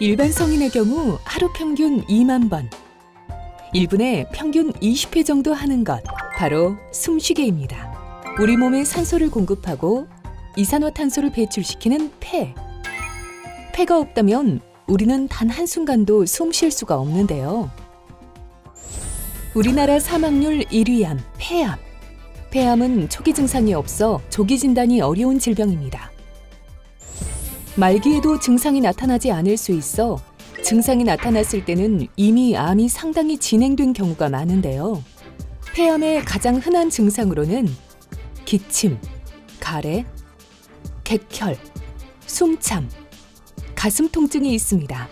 일반 성인의 경우 하루 평균 2만 번, 1분에 평균 20회 정도 하는 것, 바로 숨쉬기입니다. 우리 몸에 산소를 공급하고 이산화탄소를 배출시키는 폐. 폐가 없다면 우리는 단 한순간도 숨 쉴 수가 없는데요. 우리나라 사망률 1위 암, 폐암. 폐암은 초기 증상이 없어 조기 진단이 어려운 질병입니다. 말기에도 증상이 나타나지 않을 수 있어 증상이 나타났을 때는 이미 암이 상당히 진행된 경우가 많은데요. 폐암의 가장 흔한 증상으로는 기침, 가래, 객혈, 숨참, 가슴 통증이 있습니다.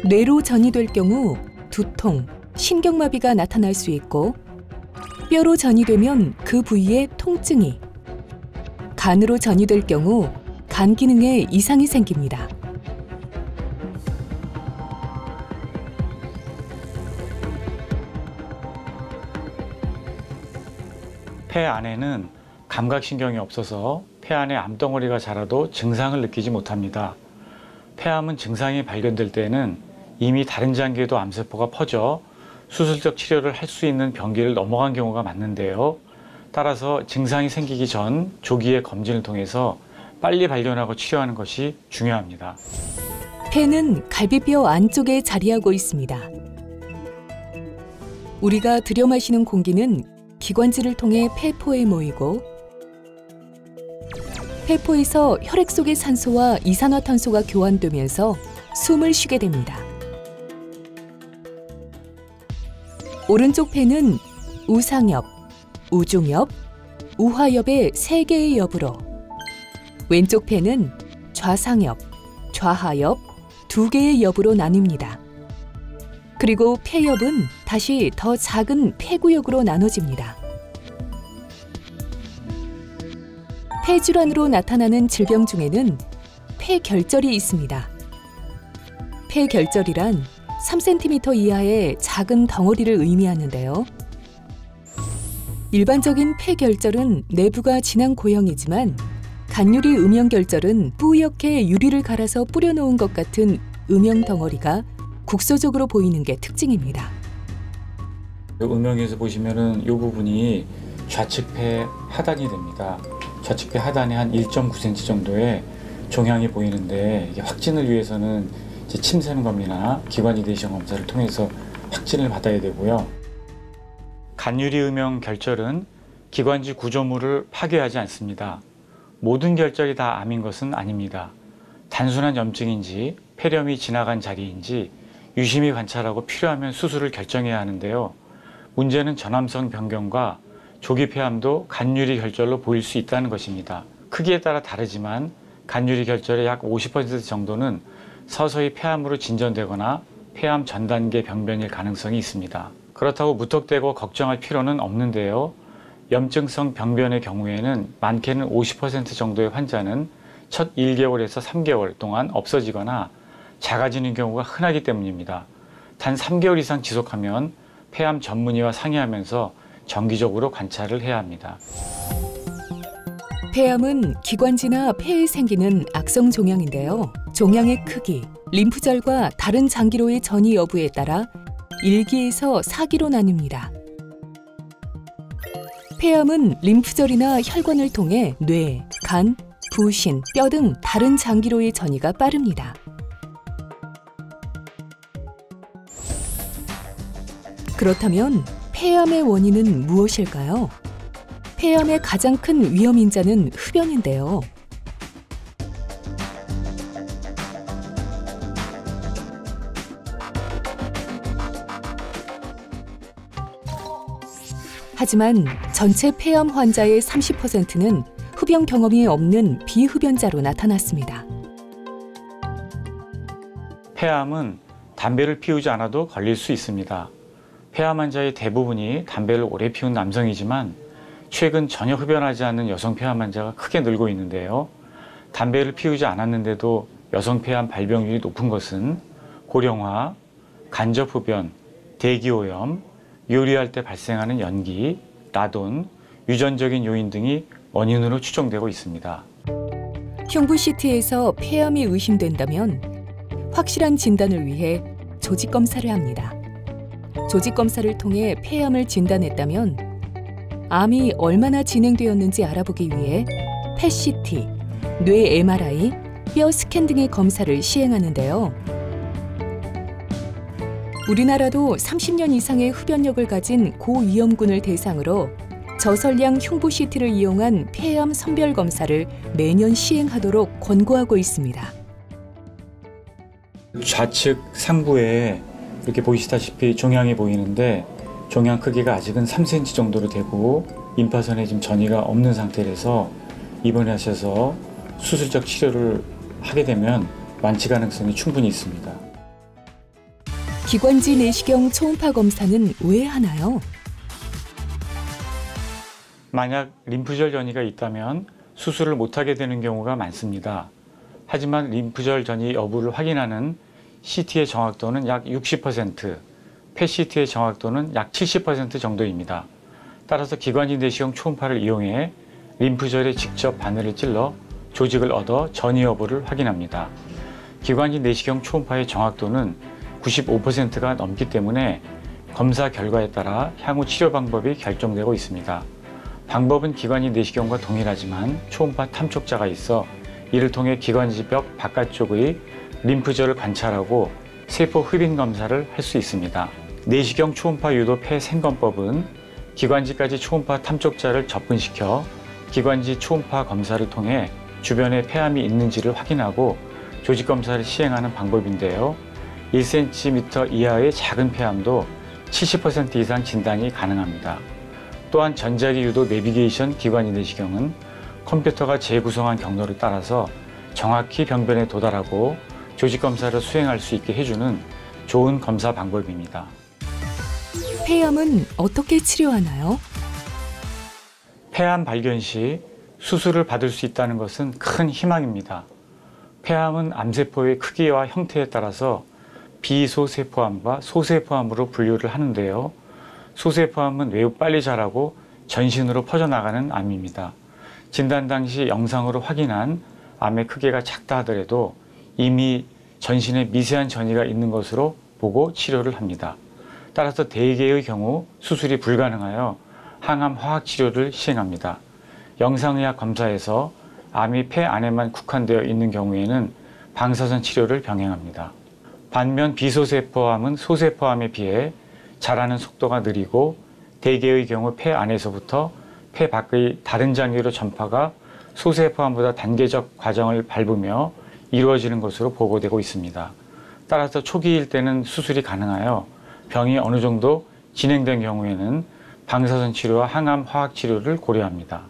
뇌로 전이될 경우 두통, 신경마비가 나타날 수 있고, 뼈로 전이되면 그 부위에 통증이, 간으로 전이될 경우 간 기능에 이상이 생깁니다. 폐 안에는 감각신경이 없어서 폐 안에 암덩어리가 자라도 증상을 느끼지 못합니다. 폐암은 증상이 발견될 때는 이미 다른 장기에도 암세포가 퍼져 수술적 치료를 할 수 있는 병기를 넘어간 경우가 많은데요. 따라서 증상이 생기기 전 조기의 검진을 통해서 빨리 발견하고 치료하는 것이 중요합니다. 폐는 갈비뼈 안쪽에 자리하고 있습니다. 우리가 들여 마시는 공기는 기관지를 통해 폐포에 모이고, 폐포에서 혈액 속의 산소와 이산화탄소가 교환되면서 숨을 쉬게 됩니다. 오른쪽 폐는 우상엽, 우중엽, 우하엽의 3개의 엽으로, 왼쪽 폐는 좌상엽, 좌하엽 2개의 엽으로 나뉩니다. 그리고 폐엽은 다시 더 작은 폐구역으로 나눠집니다. 폐질환으로 나타나는 질병 중에는 폐결절이 있습니다. 폐결절이란 3cm 이하의 작은 덩어리를 의미하는데요. 일반적인 폐결절은 내부가 진한 고형이지만 간유리 음영결절은 뿌옇게 유리를 갈아서 뿌려놓은 것 같은 음영 덩어리가 국소적으로 보이는 게 특징입니다. 음영에서 보시면은 이 부분이 좌측 폐 하단이 됩니다. 좌측 폐 하단에 한 1.9cm 정도의 종양이 보이는데, 이게 확진을 위해서는 이제 침샘검이나 기관지대시경 검사를 통해서 확진을 받아야 되고요. 간유리 음영 결절은 기관지 구조물을 파괴하지 않습니다. 모든 결절이 다 암인 것은 아닙니다. 단순한 염증인지 폐렴이 지나간 자리인지 유심히 관찰하고 필요하면 수술을 결정해야 하는데요. 문제는 전암성 변경과 조기 폐암도 간유리 결절로 보일 수 있다는 것입니다. 크기에 따라 다르지만 간유리 결절의 약 50% 정도는 서서히 폐암으로 진전되거나 폐암 전 단계 병변일 가능성이 있습니다. 그렇다고 무턱대고 걱정할 필요는 없는데요. 염증성 병변의 경우에는 많게는 50% 정도의 환자는 첫 1개월에서 3개월 동안 없어지거나 작아지는 경우가 흔하기 때문입니다. 단 3개월 이상 지속하면 폐암 전문의와 상의하면서 정기적으로 관찰을 해야 합니다. 폐암은 기관지나 폐에 생기는 악성 종양인데요. 종양의 크기, 림프절과 다른 장기로의 전이 여부에 따라 1기에서 4기로 나뉩니다. 폐암은 림프절이나 혈관을 통해 뇌, 간, 부신, 뼈 등 다른 장기로의 전이가 빠릅니다. 그렇다면 폐암의 원인은 무엇일까요? 폐암의 가장 큰 위험인자는 흡연인데요. 하지만 전체 폐암 환자의 30%는 흡연 경험이 없는 비흡연자로 나타났습니다. 폐암은 담배를 피우지 않아도 걸릴 수 있습니다. 폐암 환자의 대부분이 담배를 오래 피운 남성이지만 최근 전혀 흡연하지 않는 여성 폐암 환자가 크게 늘고 있는데요. 담배를 피우지 않았는데도 여성 폐암 발병률이 높은 것은 고령화, 간접흡연, 대기오염, 요리할 때 발생하는 연기, 라돈, 유전적인 요인 등이 원인으로 추정되고 있습니다. 흉부 CT에서 폐암이 의심된다면 확실한 진단을 위해 조직 검사를 합니다. 조직 검사를 통해 폐암을 진단했다면 암이 얼마나 진행되었는지 알아보기 위해 펫CT, 뇌 MRI, 뼈 스캔 등의 검사를 시행하는데요. 우리나라도 30년 이상의 흡연력을 가진 고위험군을 대상으로 저설량 흉부 CT를 이용한 폐암 선별 검사를 매년 시행하도록 권고하고 있습니다. 좌측 상부에 이렇게 보시다시피 종양이 보이는데 종양 크기가 아직은 3cm 정도로 되고 임파선에 지금 전이가 없는 상태라서 입원하셔서 수술적 치료를 하게 되면 완치 가능성이 충분히 있습니다. 기관지 내시경 초음파 검사는 왜 하나요? 만약 림프절 전이가 있다면 수술을 못하게 되는 경우가 많습니다. 하지만 림프절 전이 여부를 확인하는 CT의 정확도는 약 60%, 펫CT의 정확도는 약 70% 정도입니다. 따라서 기관지 내시경 초음파를 이용해 림프절에 직접 바늘을 찔러 조직을 얻어 전이 여부를 확인합니다. 기관지 내시경 초음파의 정확도는 95%가 넘기 때문에 검사 결과에 따라 향후 치료 방법이 결정되고 있습니다. 방법은 기관지 내시경과 동일하지만 초음파 탐촉자가 있어 이를 통해 기관지벽 바깥쪽의 림프절을 관찰하고 세포 흡인 검사를 할 수 있습니다. 내시경 초음파 유도 폐 생검법은 기관지까지 초음파 탐촉자를 접근시켜 기관지 초음파 검사를 통해 주변에 폐암이 있는지를 확인하고 조직 검사를 시행하는 방법인데요. 1cm 이하의 작은 폐암도 70% 이상 진단이 가능합니다. 또한 전자기 유도 내비게이션 기관지 내시경은 컴퓨터가 재구성한 경로를 따라서 정확히 병변에 도달하고 조직 검사를 수행할 수 있게 해주는 좋은 검사 방법입니다. 폐암은 어떻게 치료하나요? 폐암 발견 시 수술을 받을 수 있다는 것은 큰 희망입니다. 폐암은 암세포의 크기와 형태에 따라서 비소세포암과 소세포암으로 분류를 하는데요. 소세포암은 매우 빨리 자라고 전신으로 퍼져나가는 암입니다. 진단 당시 영상으로 확인한 암의 크기가 작다 하더라도 이미 전신에 미세한 전이가 있는 것으로 보고 치료를 합니다. 따라서 대개의 경우 수술이 불가능하여 항암 화학 치료를 시행합니다. 영상의학 검사에서 암이 폐 안에만 국한되어 있는 경우에는 방사선 치료를 병행합니다. 반면 비소세포암은 소세포암에 비해 자라는 속도가 느리고 대개의 경우 폐 안에서부터 폐 밖의 다른 장기로 전파가 소세포암보다 단계적 과정을 밟으며 이루어지는 것으로 보고되고 있습니다. 따라서 초기일 때는 수술이 가능하여 병이 어느 정도 진행된 경우에는 방사선 치료와 항암 화학 치료를 고려합니다.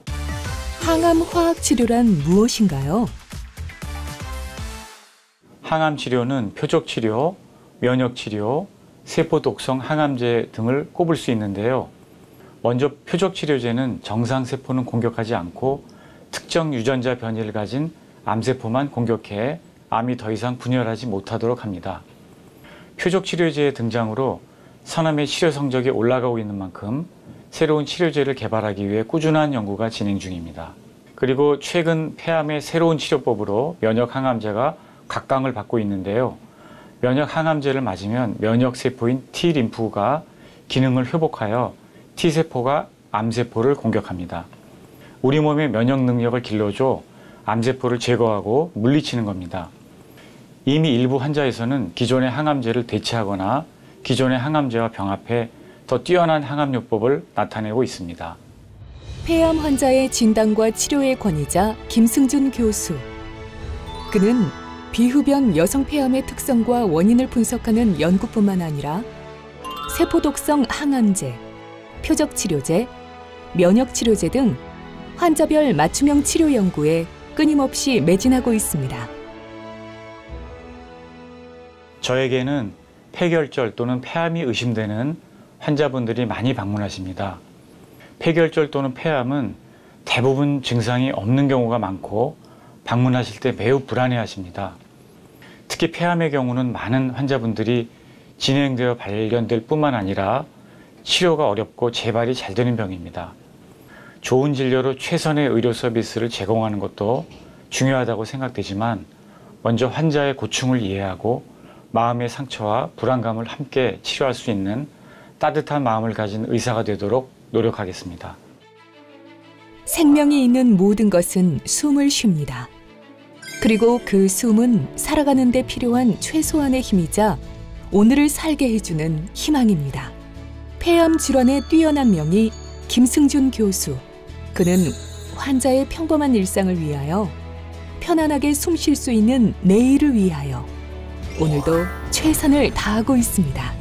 항암 화학 치료란 무엇인가요? 항암 치료는 표적 치료, 면역 치료, 세포 독성 항암제 등을 꼽을 수 있는데요. 먼저 표적 치료제는 정상 세포는 공격하지 않고 특정 유전자 변이를 가진 암세포만 공격해 암이 더 이상 분열하지 못하도록 합니다. 표적 치료제의 등장으로 선암의 치료 성적이 올라가고 있는 만큼 새로운 치료제를 개발하기 위해 꾸준한 연구가 진행 중입니다. 그리고 최근 폐암의 새로운 치료법으로 면역 항암제가 각광을 받고 있는데요. 면역 항암제를 맞으면 면역 세포인 T림프가 기능을 회복하여 T세포가 암세포를 공격합니다. 우리 몸의 면역 능력을 길러줘 암세포를 제거하고 물리치는 겁니다. 이미 일부 환자에서는 기존의 항암제를 대체하거나 기존의 항암제와 병합해 더 뛰어난 항암요법을 나타내고 있습니다. 폐암 환자의 진단과 치료의 권위자 김승준 교수. 그는 비흡연 여성 폐암의 특성과 원인을 분석하는 연구뿐만 아니라 세포독성 항암제, 표적 치료제, 면역 치료제 등 환자별 맞춤형 치료 연구에 끊임없이 매진하고 있습니다. 저에게는 폐결절 또는 폐암이 의심되는 환자분들이 많이 방문하십니다. 폐결절 또는 폐암은 대부분 증상이 없는 경우가 많고 방문하실 때 매우 불안해하십니다. 특히 폐암의 경우는 많은 환자분들이 진행되어 발견될 뿐만 아니라 치료가 어렵고 재발이 잘 되는 병입니다. 좋은 진료로 최선의 의료 서비스를 제공하는 것도 중요하다고 생각되지만 먼저 환자의 고충을 이해하고 마음의 상처와 불안감을 함께 치료할 수 있는 따뜻한 마음을 가진 의사가 되도록 노력하겠습니다. 생명이 있는 모든 것은 숨을 쉽니다. 그리고 그 숨은 살아가는 데 필요한 최소한의 힘이자 오늘을 살게 해주는 희망입니다. 폐암 질환의 뛰어난 명의 김승준 교수. 그는 환자의 평범한 일상을 위하여, 편안하게 숨 쉴 수 있는 내일을 위하여 오늘도 최선을 다하고 있습니다.